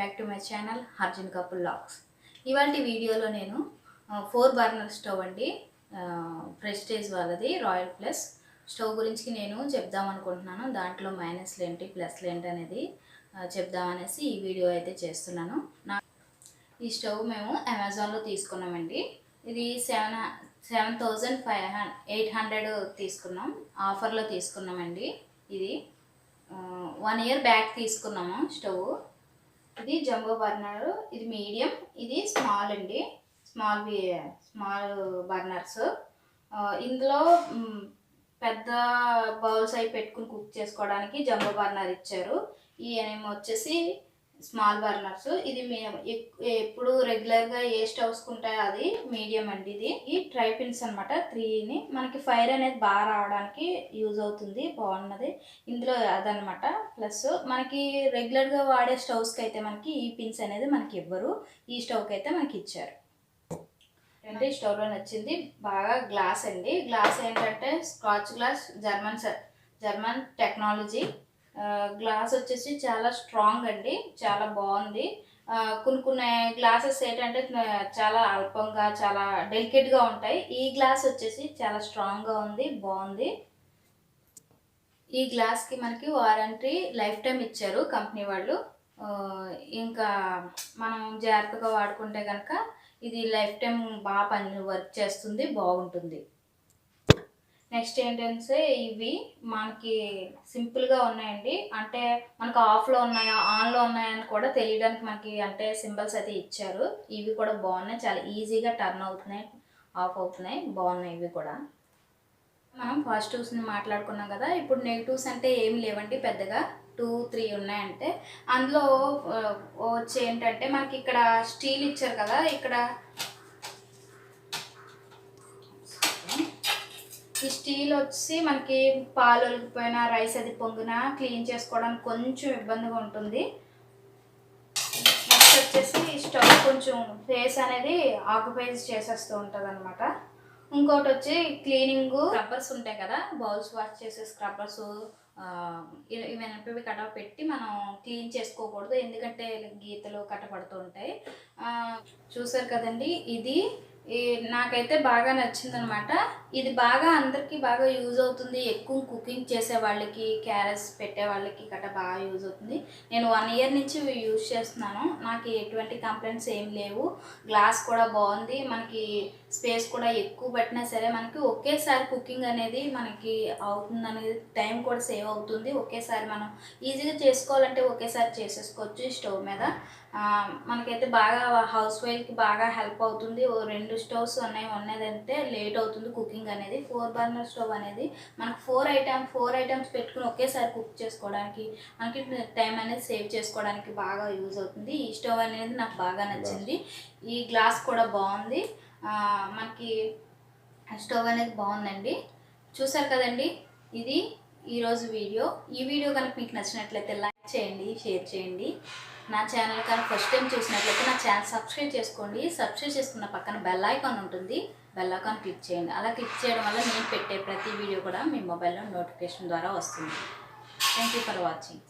Back to my channel Arjun couple vlogs. ఇవాళ వీడియోలో నేను 4 బర్నర్ స్టవ్ అండి, ప్రెస్టేజ్ వాళ్ళది రాయల్ ప్లస్ స్టవ్ గురించి నేను చెప్దాం అనుకుంటున్నాను. దాంట్లో మైనస్లు ఏంటి ప్లస్లు ఏంటి అనేది చెప్దామనేసి ఈ వీడియో అయితే చేస్తున్నాను. ఈ స్టవ్ మేము అమెజాన్లో తీసుకున్నామండి. ఇది 7,800 తీసుకున్నాం, ఆఫర్లో తీసుకున్నామండి. ఇది 1 ఇయర్ బ్యాక్ తీసుకున్నాము స్టవ్. ఇది జంబో బర్నర్, ఇది మీడియం, ఇది స్మాల్ అండి. Small burners. ఇందులో పెద్ద బౌల్స్ అవి పెట్టుకుని కుక్ చేసుకోవడానికి జంబో బర్నర్ ఇచ్చారు. ఈ ఏమో వచ్చేసి స్మాల్ బర్నర్స్. ఇది ఎప్పుడు రెగ్యులర్గా ఏ స్టవ్స్ ఉంటాయో అది మీడియం అండి. ఇది ఈ ట్రై పిన్స్ అనమాట, 3ని మనకి ఫైర్ అనేది బాగా రావడానికి యూజ్ అవుతుంది, బాగున్నది ఇందులో అదనమాట. ప్లస్ మనకి రెగ్యులర్గా వాడే స్టవ్స్కి అయితే మనకి ఈ పిన్స్ అనేది మనకి ఇవ్వరు, ఈ స్టవ్కి అయితే మనకి ఇచ్చారు. అంటే ఈ స్టవ్లో నచ్చింది బాగా గ్లాస్ అండి. గ్లాస్ ఏంటంటే scotch glass, German technology glass వచ్చేసి చాలా స్ట్రాంగ్ అండి, చాలా బాగుంది. కొన్ని గ్లాసెస్ ఏంటంటే చాలా అల్పంగా చాలా డెలికేట్గా ఉంటాయి. ఈ గ్లాస్ వచ్చేసి చాలా స్ట్రాంగ్గా ఉంది, బాగుంది. ఈ గ్లాస్కి మనకి వారంటీ లైఫ్ టైం ఇచ్చారు కంపెనీ వాళ్ళు. ఇంకా మనం జాగ్రత్తగా వాడుకుంటే కనుక ఇది లైఫ్ టైం బాగా వర్క్ చేస్తుంది, బాగుంటుంది. నెక్స్ట్ ఏంటంటే ఇవి మనకి సింపుల్గా ఉన్నాయండి. అంటే మనకు ఆఫ్లో ఉన్నాయా ఆన్లో ఉన్నాయని కూడా తెలియడానికి మనకి అంటే సింబల్స్ అయితే ఇచ్చారు. ఇవి కూడా బాగున్నాయి, చాలా ఈజీగా టర్న్ అవుతున్నాయి, ఆఫ్ అవుతున్నాయి, బాగున్నాయి ఇవి కూడా. మనం పాజిటివ్స్ని మాట్లాడుకున్నాం కదా, ఇప్పుడు నెగిటివ్స్ అంటే ఏమి లేవండి, పెద్దగా 2-3 ఉన్నాయంటే. అందులో వచ్చి ఏంటంటే మనకి ఇక్కడ స్టీల్ ఇచ్చారు కదా, ఇక్కడ ఈ స్టీల్ వచ్చి మనకి పాలు ఒలిగిపోయినా రైస్ అది పొంగినా క్లీన్ చేసుకోవడానికి కొంచెం ఇబ్బందిగా ఉంటుంది. నెక్స్ట్ వచ్చేసి స్టవ్ కొంచెం ఫేస్ అనేది ఆక్యుపైజ్ చేసేస్తూ ఉంటుంది అనమాట. ఇంకోటి వచ్చి క్లీనింగ్ స్క్రబ్బర్స్ ఉంటాయి కదా, బౌల్స్ వాష్ చేసే స్క్రబ్బర్స్, ఇవన్నీ కట్ట పెట్టి మనం క్లీన్ చేసుకోకూడదు, ఎందుకంటే గీతలు కట్టపడుతూ ఉంటాయి. చూసారు కదండి, ఇది నాకైతే బాగా నచ్చింది అనమాట. ఇది బాగా అందరికీ బాగా యూజ్ అవుతుంది, ఎక్కువ కుకింగ్ చేసే వాళ్ళకి, క్యారెట్స్ పెట్టే వాళ్ళకి గట్రా బాగా యూజ్ అవుతుంది. నేను 1 ఇయర్ నుంచి యూజ్ చేస్తున్నాను, నాకు ఎటువంటి కంప్లైంట్స్ ఏం లేవు. గ్లాస్ కూడా బాగుంది, మనకి స్పేస్ కూడా ఎక్కువ పెట్టినా సరే మనకి ఒకేసారి కుకింగ్ అనేది మనకి అవుతుంది అనేది, టైం కూడా సేవ్ అవుతుంది. ఒకేసారి మనం ఈజీగా చేసుకోవాలంటే ఒకేసారి చేసేసుకోవచ్చు ఈ స్టవ్ మీద. మనకైతే బాగా హౌస్ వైఫ్కి బాగా హెల్ప్ అవుతుంది. 2 స్టవ్స్ ఉన్నదంటే లేట్ అవుతుంది కుకింగ్ అనేది. 4 బర్నర్ స్టవ్ అనేది మనకు 4 ఐటమ్స్ పెట్టుకుని ఒకేసారి కుక్ చేసుకోవడానికి, మనకి టైం అనేది సేవ్ చేసుకోవడానికి బాగా యూజ్ అవుతుంది. ఈ స్టవ్ అనేది నాకు బాగా నచ్చింది. ఈ గ్లాస్ కూడా బాగుంది, మనకి స్టవ్ అనేది బాగుందండి. చూసారు కదండి, ఇది ఈరోజు వీడియో. ఈ వీడియో కనుక మీకు నచ్చినట్లయితే లైక్ చేయండి, షేర్ చేయండి. నా ఛానల్ కనుక ఫస్ట్ టైం చూసినట్లయితే నా ఛానల్ సబ్స్క్రైబ్ చేసుకోండి. సబ్స్క్రైబ్ చేసుకున్న పక్కన బెల్ ఐకాన్ ఉంటుంది, బెల్ ఐకాన్ క్లిక్ చేయండి. అలా క్లిక్ చేయడం వల్ల నేను పెట్టే ప్రతి వీడియో కూడా మీ మొబైల్లో నోటిఫికేషన్ ద్వారా వస్తుంది. Thank you for watching.